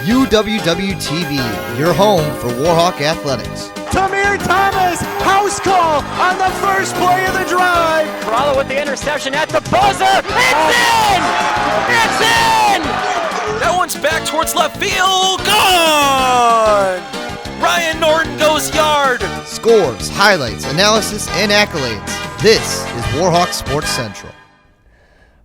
UWW-TV, your home for Warhawk Athletics. Tamir Thomas, house call on the first play of the drive. Corralo with the interception at the buzzer. It's in! It's in! That one's back towards left field. Gone! Ryan Norton goes yard. Scores, highlights, analysis, and accolades. This is Warhawk Sports Central.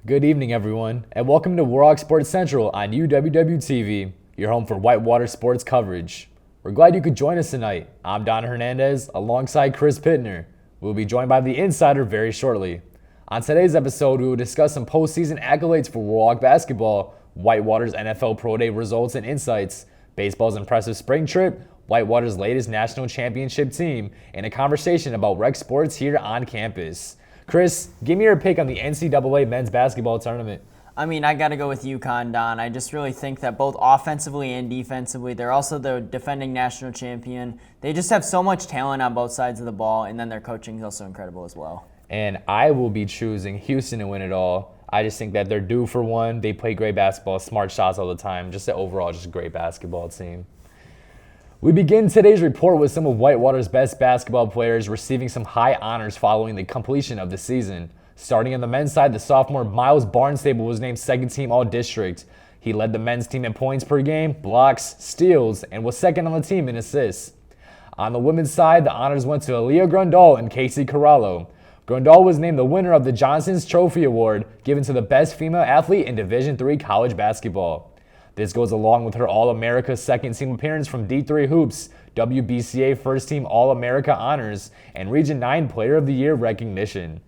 Good evening, everyone, and welcome to Warhawk Sports Central on UWW-TV, your home for Whitewater sports coverage. We're glad you could join us tonight. I'm Don Hernandez, alongside Chris Pittner. We'll be joined by the Insider very shortly. On today's episode, we will discuss some postseason accolades for Warhawk basketball, Whitewater's NFL Pro Day results and insights, baseball's impressive spring trip, Whitewater's latest national championship team, and a conversation about rec sports here on campus. Chris, give me your pick on the NCAA men's basketball tournament. I got to go with UConn, Don. I just really think that both offensively and defensively, they're also the defending national champion. They just have so much talent on both sides of the ball, and then their coaching is also incredible as well. And I will be choosing Houston to win it all. I just think that they're due for one. They play great basketball, smart shots all the time. Just overall, just a great basketball team. We begin today's report with some of Whitewater's best basketball players receiving some high honors following the completion of the season. Starting on the men's side, the sophomore Miles Barnstable was named second team All-District. He led the men's team in points per game, blocks, steals, and was second on the team in assists. On the women's side, the honors went to Aaliyah Grundall and Casey Corralo. Grundall was named the winner of the Johnson's Trophy Award, given to the best female athlete in Division III college basketball. This goes along with her All-America second team appearance from D3 Hoops, WBCA first team All-America honors, and Region 9 Player of the Year recognition.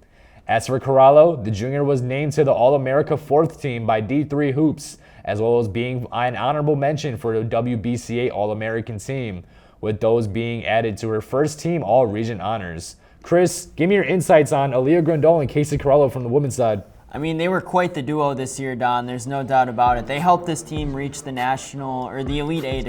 As for Corralo, the junior was named to the All-America fourth team by D3 Hoops, as well as being an honorable mention for the WBCA All-American team, with those being added to her first team All-Region honors. Chris, give me your insights on Aaliyah Grundall and Casey Corralo from the women's side. They were quite the duo this year, Don. There's no doubt about it. They helped this team reach the the Elite Eight,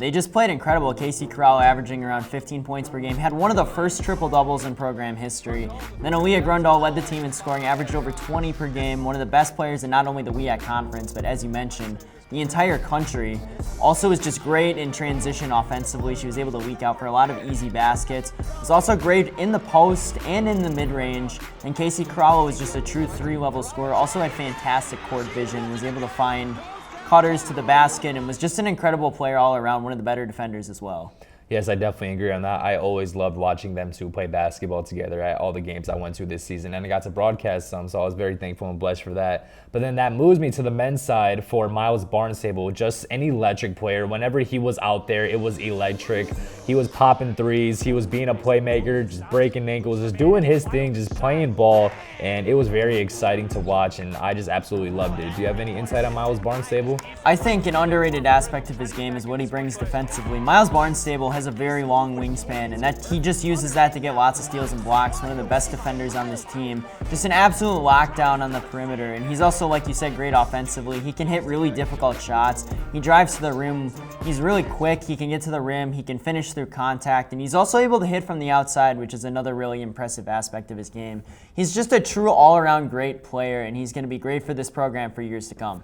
They just played incredible. Casey Corralo averaging around 15 points per game, had one of the first triple-doubles in program history. Then Aaliyah Grundall led the team in scoring, averaged over 20 per game, one of the best players in not only the WIAC conference, but as you mentioned, the entire country. Also was just great in transition offensively. She was able to leak out for a lot of easy baskets. Was also great in the post and in the mid-range. And Casey Corralo was just a true three-level scorer. Also had fantastic court vision, was able to find cutters to the basket, and was just an incredible player all around, one of the better defenders as well. Yes, I definitely agree on that. I always loved watching them two play basketball together at all the games I went to this season, and I got to broadcast some, so I was very thankful and blessed for that. But then that moves me to the men's side for Miles Barnstable, just an electric player. Whenever he was out there, it was electric. He was popping threes, he was being a playmaker, just breaking ankles, just doing his thing, just playing ball, and it was very exciting to watch, and I just absolutely loved it. Do you have any insight on Miles Barnstable? I think an underrated aspect of his game is what he brings defensively. Miles Barnstable has a very long wingspan, and that he just uses that to get lots of steals and blocks. One of the best defenders on this team. Just an absolute lockdown on the perimeter, and he's also, like you said, great offensively. He can hit really difficult shots. He drives to the rim. He's really quick. He can get to the rim. He can finish through contact, and he's also able to hit from the outside, which is another really impressive aspect of his game. He's just a true all-around great player, and he's going to be great for this program for years to come.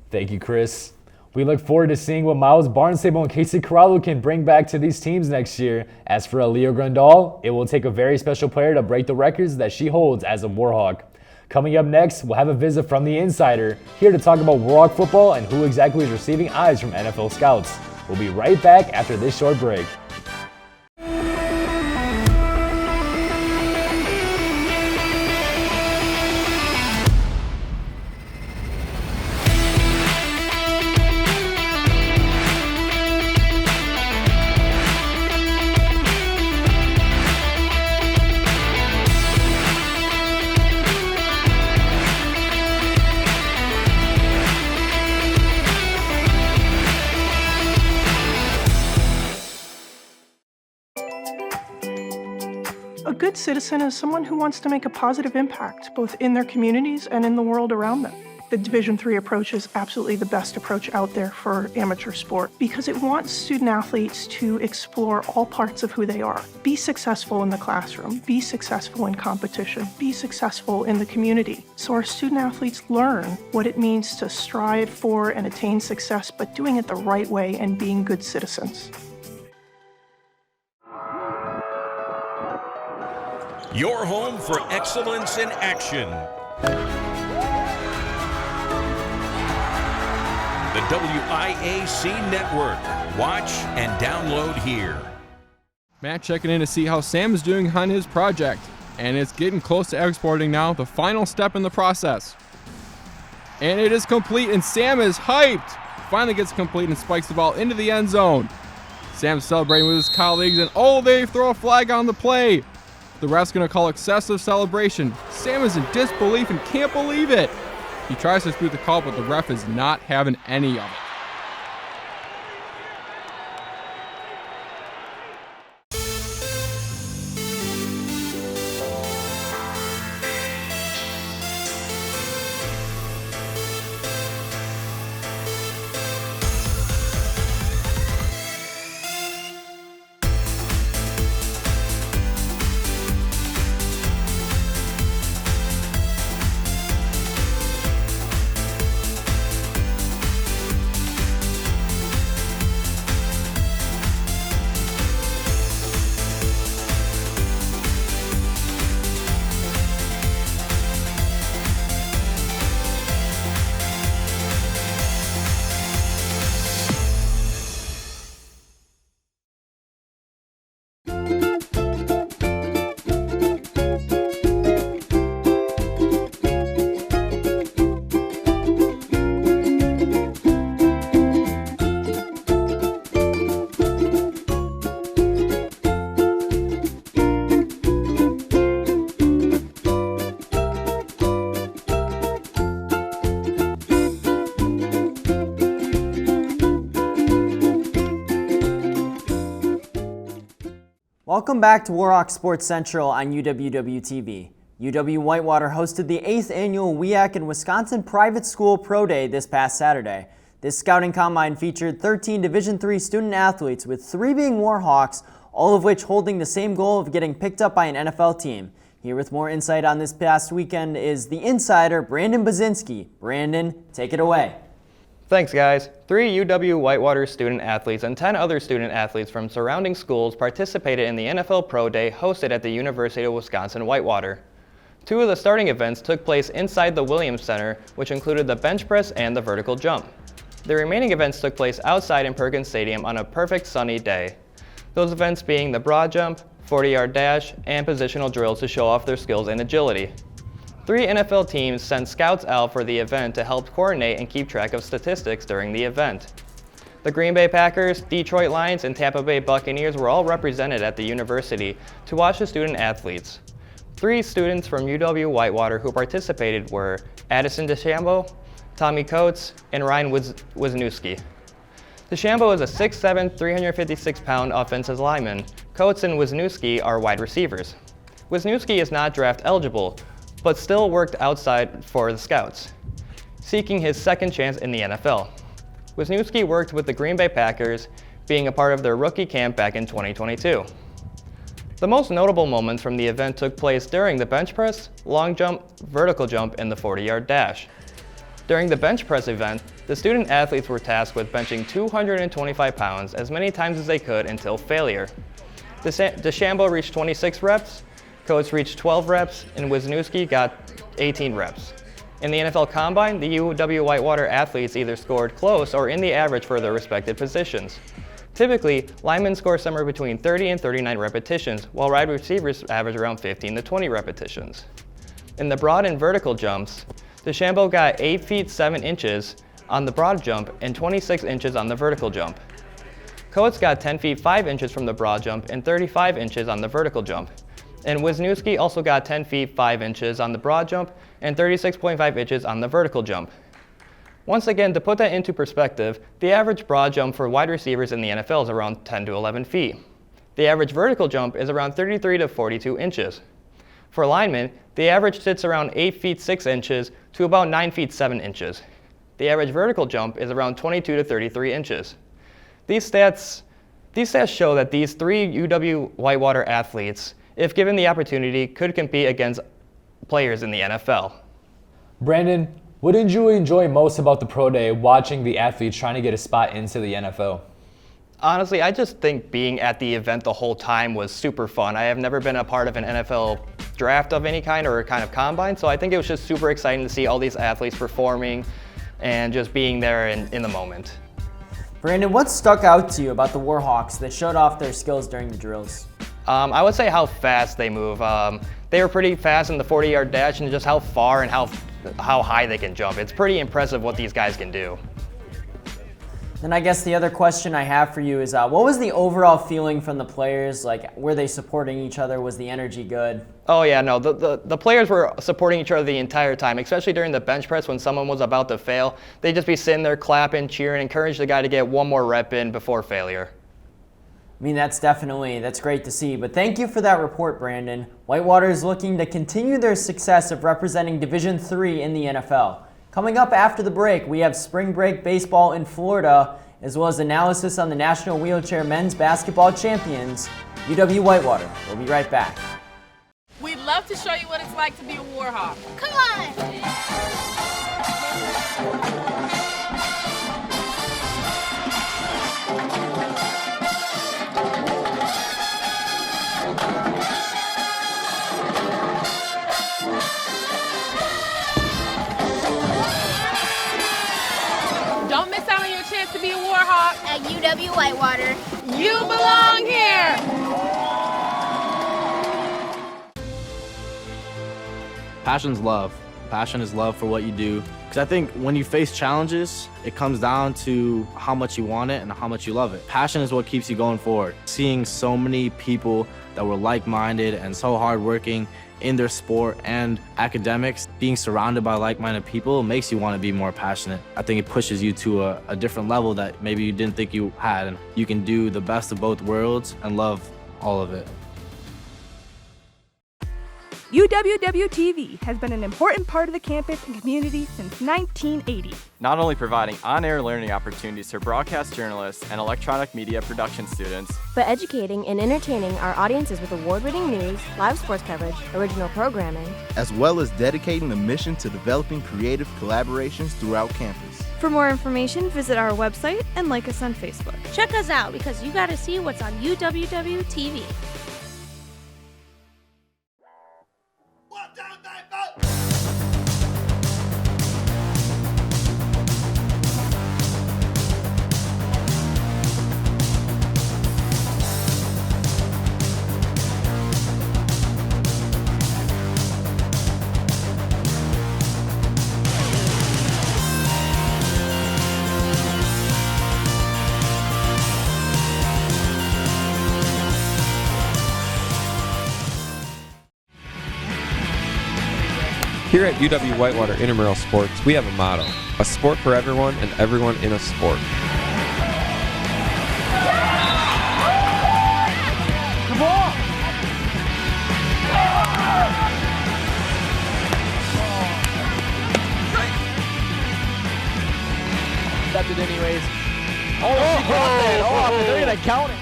Thank you, Chris. We look forward to seeing what Miles Barnstable and Casey Corralo can bring back to these teams next year. As for Aaliyah Grundall, it will take a very special player to break the records that she holds as a Warhawk. Coming up next, we'll have a visit from the Insider, here to talk about Warhawk football and who exactly is receiving eyes from NFL scouts. We'll be right back after this short break. A good citizen is someone who wants to make a positive impact, both in their communities and in the world around them. The Division III approach is absolutely the best approach out there for amateur sport because it wants student athletes to explore all parts of who they are. Be successful in the classroom, be successful in competition, be successful in the community. So our student athletes learn what it means to strive for and attain success, but doing it the right way and being good citizens. Your home for excellence in action. The WIAC Network. Watch and download here. Matt checking in to see how Sam is doing on his project. And it's getting close to exporting now, the final step in the process. And it is complete, and Sam is hyped. Finally gets complete and spikes the ball into the end zone. Sam's celebrating with his colleagues, and they throw a flag on the play. The ref's going to call excessive celebration. Sam is in disbelief and can't believe it. He tries to dispute the call, but the ref is not having any of it. Welcome back to Warhawk Sports Central on UWW-TV. UW-Whitewater hosted the 8th annual WIAC in Wisconsin Private School Pro Day this past Saturday. This scouting combine featured 13 Division III student athletes, with 3 being Warhawks, all of which holding the same goal of getting picked up by an NFL team. Here with more insight on this past weekend is the insider, Brandon Bazinski. Brandon, take it away. Thanks, guys. 3 UW-Whitewater student athletes and 10 other student athletes from surrounding schools participated in the NFL Pro Day hosted at the University of Wisconsin-Whitewater. 2 of the starting events took place inside the Williams Center, which included the bench press and the vertical jump. The remaining events took place outside in Perkins Stadium on a perfect sunny day. Those events being the broad jump, 40-yard dash, and positional drills to show off their skills and agility. 3 NFL teams sent scouts out for the event to help coordinate and keep track of statistics during the event. The Green Bay Packers, Detroit Lions, and Tampa Bay Buccaneers were all represented at the university to watch the student athletes. 3 students from UW-Whitewater who participated were Addison DeChambeau, Tommy Coates, and Ryan Wisniewski. DeChambeau is a 6'7", 356-pound offensive lineman. Coates and Wisniewski are wide receivers. Wisniewski is not draft eligible, but still worked outside for the Scouts, seeking his second chance in the NFL. Wisniewski worked with the Green Bay Packers, being a part of their rookie camp back in 2022. The most notable moments from the event took place during the bench press, long jump, vertical jump, and the 40-yard dash. During the bench press event, the student athletes were tasked with benching 225 pounds as many times as they could until failure. DeChambeau reached 26 reps, Coates reached 12 reps, and Wisniewski got 18 reps. In the NFL Combine, the UW-Whitewater athletes either scored close or in the average for their respective positions. Typically, linemen score somewhere between 30 and 39 repetitions, while wide receivers average around 15 to 20 repetitions. In the broad and vertical jumps, DeChambeau got 8 feet 7 inches on the broad jump and 26 inches on the vertical jump. Coates got 10 feet 5 inches from the broad jump and 35 inches on the vertical jump. And Wisniewski also got 10 feet 5 inches on the broad jump and 36.5 inches on the vertical jump. Once again, to put that into perspective, the average broad jump for wide receivers in the NFL is around 10 to 11 feet. The average vertical jump is around 33 to 42 inches. For linemen, the average sits around 8 feet 6 inches to about 9 feet 7 inches. The average vertical jump is around 22 to 33 inches. These stats show that these 3 UW-Whitewater athletes, if given the opportunity, could compete against players in the NFL. Brandon, what did you enjoy most about the Pro Day, watching the athletes trying to get a spot into the NFL? Honestly, I just think being at the event the whole time was super fun. I have never been a part of an NFL draft of any kind or a kind of combine, so I think it was just super exciting to see all these athletes performing and just being there in the moment. Brandon, what stuck out to you about the Warhawks that showed off their skills during the drills? I would say how fast they move. They were pretty fast in the 40-yard dash, and just how far and how high they can jump. It's pretty impressive what these guys can do. Then I guess the other question I have for you is, what was the overall feeling from the players? Like, were they supporting each other? Was the energy good? Oh yeah, no, the players were supporting each other the entire time, especially during the bench press when someone was about to fail. They'd just be sitting there clapping, cheering, encourage the guy to get one more rep in before failure. I mean, that's great to see. But thank you for that report, Brandon. Whitewater is looking to continue their success of representing Division III in the NFL. Coming up after the break, we have spring break baseball in Florida, as well as analysis on the National Wheelchair Men's Basketball Champions, UW-Whitewater. We'll be right back. We'd love to show you what it's like to be a Warhawk. Come on! Don't miss out on your chance to be a Warhawk at UW-Whitewater. You belong here! Passion's love. Passion is love for what you do. Because I think when you face challenges, it comes down to how much you want it and how much you love it. Passion is what keeps you going forward. Seeing so many people that were like-minded and so hardworking in their sport and academics, being surrounded by like-minded people makes you want to be more passionate. I think it pushes you to a different level that maybe you didn't think you had. And you can do the best of both worlds and love all of it. UWW-TV has been an important part of the campus and community since 1980. Not only providing on-air learning opportunities for broadcast journalists and electronic media production students, but educating and entertaining our audiences with award-winning news, live sports coverage, original programming, as well as dedicating a mission to developing creative collaborations throughout campus. For more information, visit our website and like us on Facebook. Check us out because you got to see what's on UWW-TV. Here at UW-Whitewater Intramural Sports, we have a motto: a sport for everyone and everyone in a sport. Come on! Stepped it anyways. Oh, she got that. Oh, they're going to count it.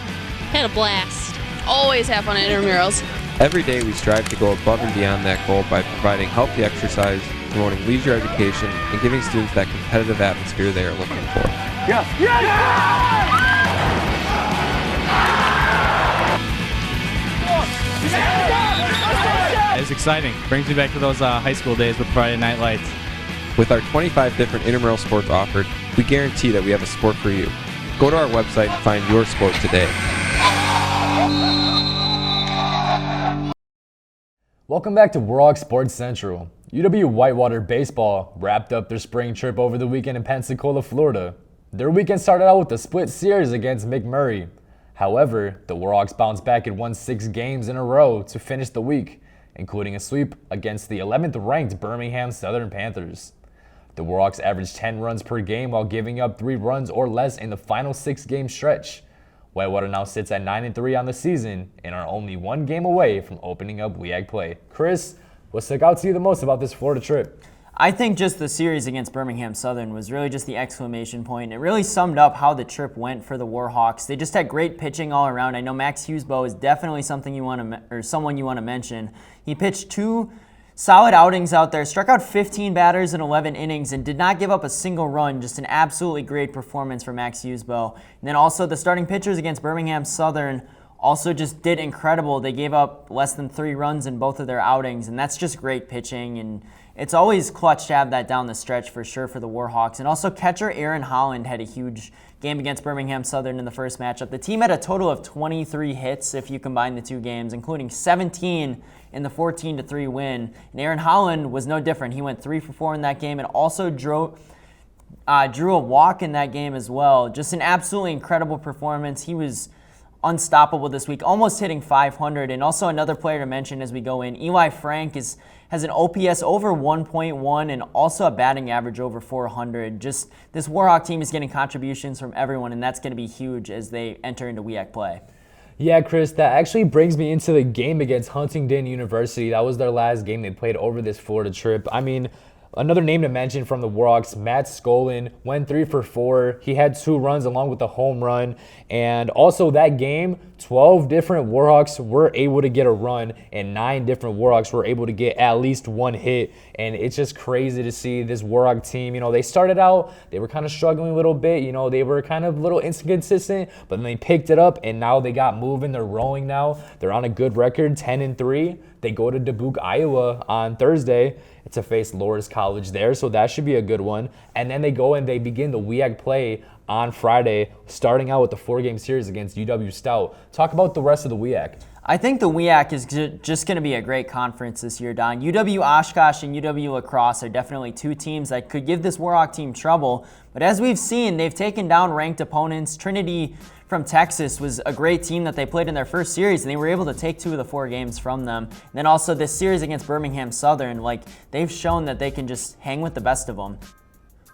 Had a blast. Always have fun at intramurals. Every day we strive to go above and beyond that goal by providing healthy exercise, promoting leisure education, and giving students that competitive atmosphere they are looking for. Yes! Yes! It's exciting. Brings me back to those high school days with Friday Night Lights. With our 25 different intramural sports offered, we guarantee that we have a sport for you. Go to our website and find your sport today. Welcome back to Warhawk Sports Central. UW-Whitewater Baseball wrapped up their spring trip over the weekend in Pensacola, Florida. Their weekend started out with a split series against McMurray. However, the Warhawks bounced back and won 6 games in a row to finish the week, including a sweep against the 11th-ranked Birmingham Southern Panthers. The Warhawks averaged 10 runs per game while giving up 3 runs or less in the final 6-game stretch. Whitewater now sits at 9-3 on the season and are only one game away from opening up WEAC play. Chris, what stuck out to you the most about this Florida trip? I think just the series against Birmingham Southern was really just the exclamation point. It really summed up how the trip went for the Warhawks. They just had great pitching all around. I know Max Hughesbow is definitely someone you want to mention. He pitched 2 solid outings out there, struck out 15 batters in 11 innings, and did not give up a single run. Just an absolutely great performance for Max Hughesbow. And then also the starting pitchers against Birmingham Southern also just did incredible. They gave up less than 3 runs in both of their outings, and that's just great pitching. And it's always clutch to have that down the stretch for sure for the Warhawks. And also catcher Aaron Holland had a huge game against Birmingham Southern in the first matchup. The team had a total of 23 hits if you combine the 2 games, including 17 in the 14-3 win. And Aaron Holland was no different. He went 3 for 4 in that game and also drew a walk in that game as well. Just an absolutely incredible performance. He was unstoppable this week, almost hitting 500. And also another player to mention as we go in, Eli Frank has an OPS over 1.1 and also a batting average over 400. Just this Warhawk team is getting contributions from everyone, and that's going to be huge as they enter into WEAC play. Yeah, Chris, that actually brings me into the game against Huntingdon University. That was their last game they played over this Florida trip. I mean, another name to mention from the Warhawks, Matt Skolin, went 3 for 4. He had 2 runs along with the home run. And also that game, 12 different Warhawks were able to get a run and 9 different Warhawks were able to get at least 1 hit. And it's just crazy to see this Warhawk team. You know, they started out, they were kind of struggling a little bit. You know, they were kind of a little inconsistent, but then they picked it up and now they got moving. They're rolling now. They're on a good record, 10-3. They go to Dubuque, Iowa on Thursday to face Loras College there, so that should be a good one. And then they go and they begin the WEAC play on Friday, starting out with the 4-game series against UW Stout. Talk about the rest of the WEAC. I think the WEAC is just going to be a great conference this year, Don. UW Oshkosh and UW La Crosse are definitely 2 teams that could give this Warhawk team trouble. But as we've seen, they've taken down ranked opponents. Trinity from Texas was a great team that they played in their first series, and they were able to take 2 of the 4 games from them. And then also this series against Birmingham Southern, they've shown that they can just hang with the best of them.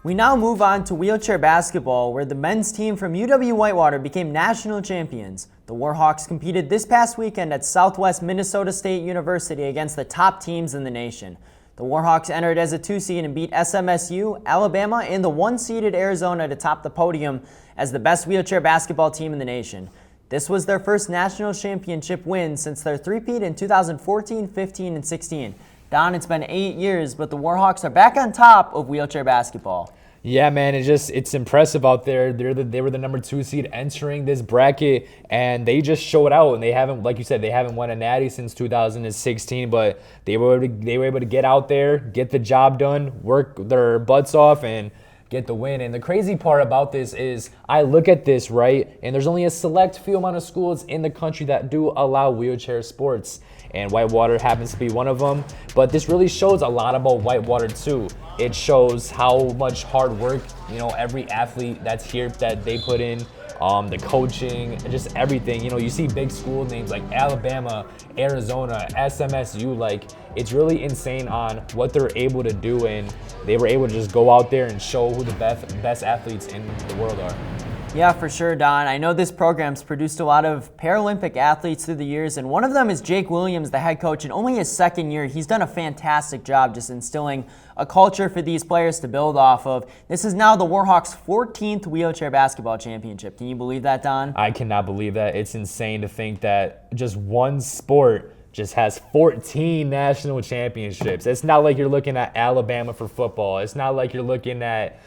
We now move on to wheelchair basketball, where the men's team from UW Whitewater became national champions. The Warhawks competed this past weekend at Southwest Minnesota State University against the top teams in the nation. The Warhawks entered as a 2 seed and beat SMSU, Alabama, and the 1-seeded Arizona to top the podium as the best wheelchair basketball team in the nation. This was their first national championship win since their three-peat in 2014, 15, and 16. Don, it's been 8 years, but the Warhawks are back on top of wheelchair basketball. Yeah, man, it's impressive out there. They were the number 2 seed entering this bracket, and they just showed out. And they haven't, like you said, they haven't won a natty since 2016. But they were able to get out there, get the job done, work their butts off, and get the win. And the crazy part about this is I look at this, right, and there's only a select few amount of schools in the country that do allow wheelchair sports. And Whitewater happens to be one of them. But this really shows a lot about Whitewater too. It shows how much hard work, every athlete that's here that they put in, the coaching, just everything. You see big school names like Alabama, Arizona, SMSU. It's really insane on what they're able to do, and they were able to just go out there and show who the best athletes in the world are. Yeah, for sure, Don. I know this program's produced a lot of Paralympic athletes through the years, and one of them is Jake Williams, the head coach. In only his 2nd year, he's done a fantastic job just instilling a culture for these players to build off of. This is now the Warhawks' 14th wheelchair basketball championship. Can you believe that, Don? I cannot believe that. It's insane to think that just one sport just has 14 national championships. It's not like you're looking at Alabama for football. It's not like you're looking at,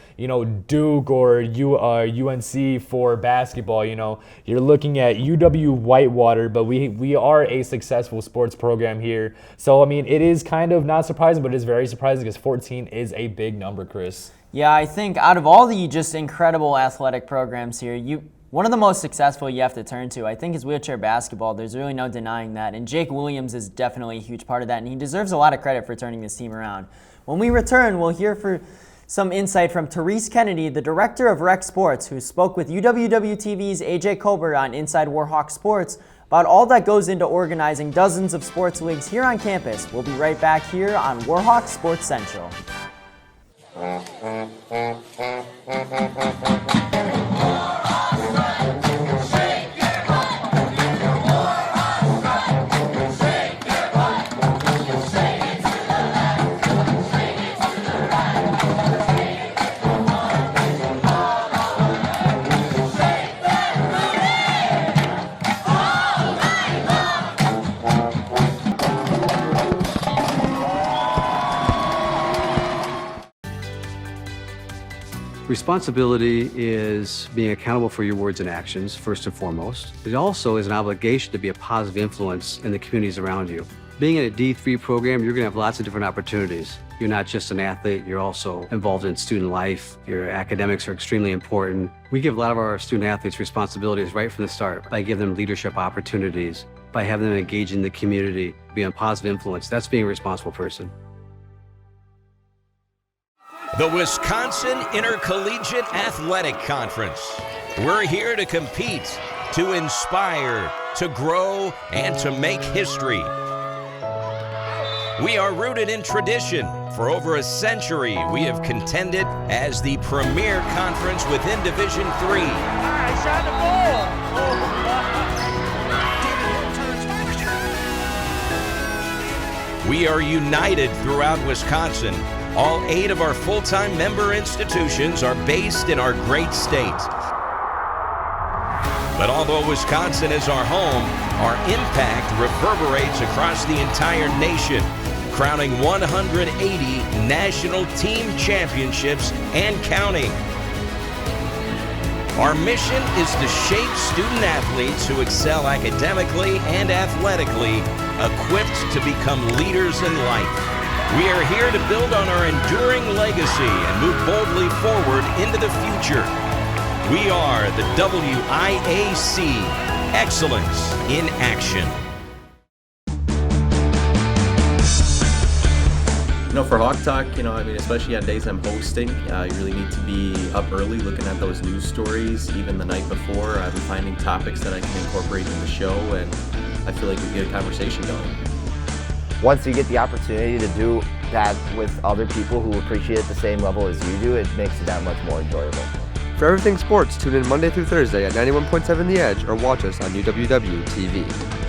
Duke or UNC for basketball. You're looking at UW Whitewater, but we are a successful sports program here. So, it is kind of not surprising, but it's very surprising because 14 is a big number, Chris. Yeah, I think out of all the just incredible athletic programs here, one of the most successful you have to turn to, I think, is wheelchair basketball. There's really no denying that. And Jake Williams is definitely a huge part of that, and he deserves a lot of credit for turning this team around. When we return, we'll hear some insight from Therese Kennedy, the director of Rec Sports, who spoke with UWW-TV's AJ Colbert on Inside Warhawk Sports about all that goes into organizing dozens of sports leagues here on campus. We'll be right back here on Warhawk Sports Central. Shake it! Responsibility is being accountable for your words and actions, first and foremost. It also is an obligation to be a positive influence in the communities around you. Being in a D3 program, you're going to have lots of different opportunities. You're not just an athlete, you're also involved in student life. Your academics are extremely important. We give a lot of our student athletes responsibilities right from the start by giving them leadership opportunities, by having them engage in the community, be a positive influence. That's being a responsible person. The Wisconsin Intercollegiate Athletic Conference. We're here to compete, to inspire, to grow, and to make history. We are rooted in tradition. For over a century, we have contended as the premier conference within Division III. I shot the ball. We are united throughout Wisconsin. All 8 of our full-time member institutions are based in our great state. But although Wisconsin is our home, our impact reverberates across the entire nation, crowning 180 national team championships and counting. Our mission is to shape student athletes who excel academically and athletically, equipped to become leaders in life. We are here to build on our enduring legacy and move boldly forward into the future. We are the WIAC, Excellence in Action. For Hawk Talk, especially on days I'm hosting, you really need to be up early looking at those news stories, even the night before. I'm finding topics that I can incorporate in the show, and I feel like we get a conversation going. Once you get the opportunity to do that with other people who appreciate it the same level as you do, it makes it that much more enjoyable. For everything sports, tune in Monday through Thursday at 91.7 The Edge or watch us on UWW TV.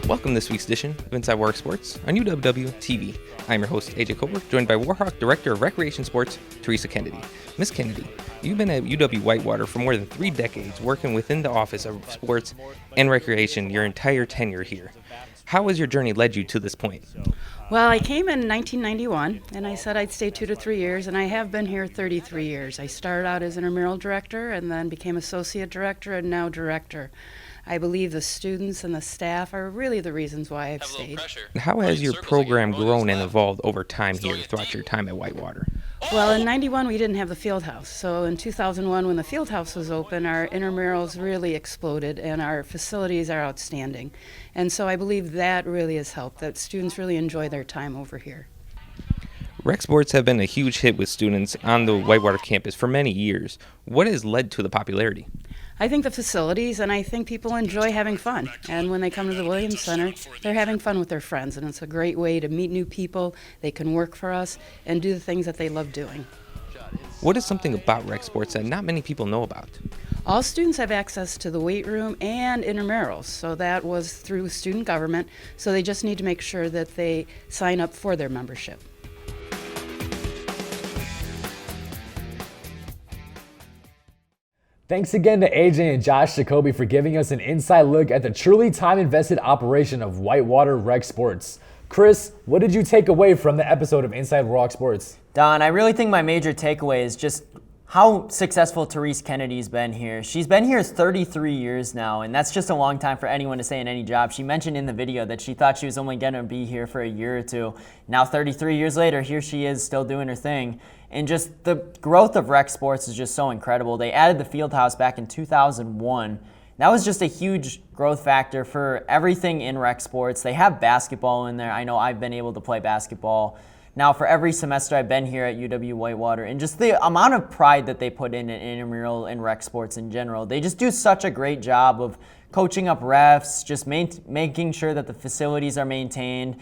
Welcome to this week's edition of Inside Warhawk Sports on UWW TV. I'm your host, AJ Colbert, joined by Warhawk Director of Recreation Sports, Teresa Kennedy. Miss Kennedy, you've been at UW-Whitewater for more than 3 decades, working within the Office of Sports and Recreation your entire tenure here. How has your journey led you to this point? Well, I came in 1991, and I said I'd stay 2 to 3 years, and I have been here 33 years. I started out as intramural director and then became associate director and now director. I believe the students and the staff are really the reasons why I've stayed. How has your program grown and evolved over time here throughout your time at Whitewater? Well, in 91 we didn't have the field house. So in 2001 when the field house was open, our intramurals really exploded and our facilities are outstanding. And so I believe that really has helped, that students really enjoy their time over here. Rec sports have been a huge hit with students on the Whitewater campus for many years. What has led to the popularity? I think the facilities, and I think people enjoy having fun. And when they come to the Williams Center, they're having fun with their friends, and it's a great way to meet new people. They can work for us and do the things that they love doing. What is something about rec sports that not many people know about? All students have access to the weight room and intramurals, so that was through student government, so they just need to make sure that they sign up for their membership. Thanks again to AJ and Josh Jacoby for giving us an inside look at the truly time-invested operation of Whitewater Rec Sports. Chris, what did you take away from the episode of Inside Warhawk Sports? Don, I really think my major takeaway is just how successful Therese Kennedy's been here. She's been here 33 years now, and that's just a long time for anyone to say in any job. She mentioned in the video that she thought she was only going to be here for a year or two. Now 33 years later, here she is still doing her thing. And just the growth of rec sports is just so incredible. They added the field house back in 2001. That was just a huge growth factor for everything in rec sports. They have basketball in there. I know I've been able to play basketball now for every semester I've been here at UW-Whitewater, and just the amount of pride that they put in intramural and rec sports in general. They just do such a great job of coaching up refs, just making sure that the facilities are maintained,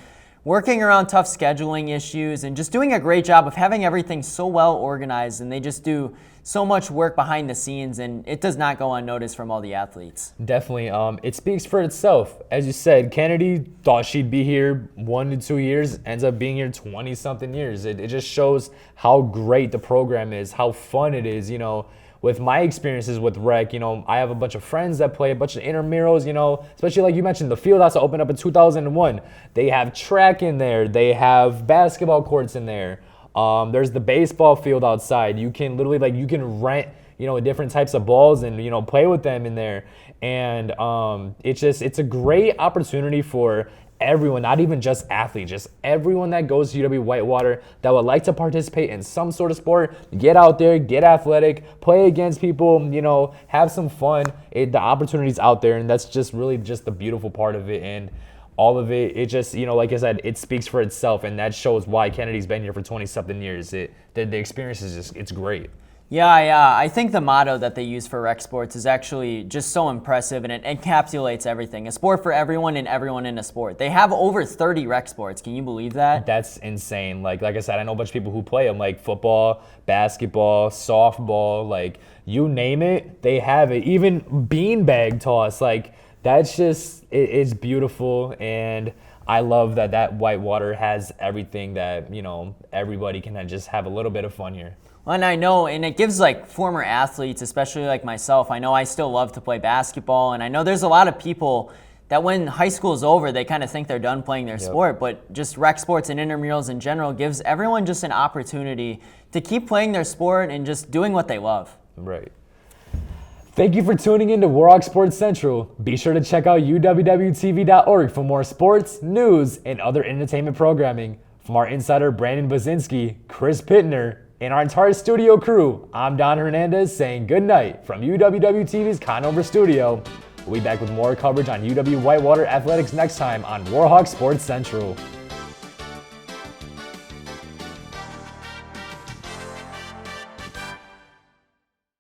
working around tough scheduling issues, and just doing a great job of having everything so well organized. And they just do so much work behind the scenes, and it does not go unnoticed from all the athletes. Definitely. It speaks for itself. As you said, Kennedy thought she'd be here 1 to 2 years, ends up being here 20-something years. It just shows how great the program is, how fun it is. You know, with my experiences with rec, you know, I have a bunch of friends that play a bunch of intramurals, you know, especially like you mentioned, the field house opened up in 2001. They have track in there. They have basketball courts in there. There's the baseball field outside. You can literally, you can rent, you know, different types of balls and, you know, play with them in there. And it's a great opportunity for everyone, not even just athletes, just everyone that goes to UW-Whitewater that would like to participate in some sort of sport. Get out there, get athletic, play against people, you know, have some fun. The opportunity's out there, and that's just really just the beautiful part of it. And all of it, it just, you know, like I said, it speaks for itself, and that shows why Kennedy's been here for 20-something years. The experience is just, it's great. Yeah, I think the motto that they use for rec sports is actually just so impressive, and it encapsulates everything. A sport for everyone and everyone in a sport. They have over 30 rec sports. Can you believe that? That's insane. Like I said, I know a bunch of people who play them, like football, basketball, softball, like you name it, they have it. Even beanbag toss, like that's just, it's beautiful, and I love that Whitewater has everything that, you know, everybody can just have a little bit of fun here. Well, and I know, and it gives like former athletes, especially like myself, I know I still love to play basketball, and I know there's a lot of people that when high school is over, they kind of think they're done playing their sport, but just rec sports and intramurals in general gives everyone just an opportunity to keep playing their sport and just doing what they love. Right. Thank you for tuning in to Warhawk Sports Central. Be sure to check out uwwtv.org for more sports, news, and other entertainment programming. From our insider Brandon Bazinski, Chris Pittner, and our entire studio crew, I'm Don Hernandez saying good night from UWW-TV's Conover studio. We'll be back with more coverage on UW-Whitewater Athletics next time on Warhawk Sports Central.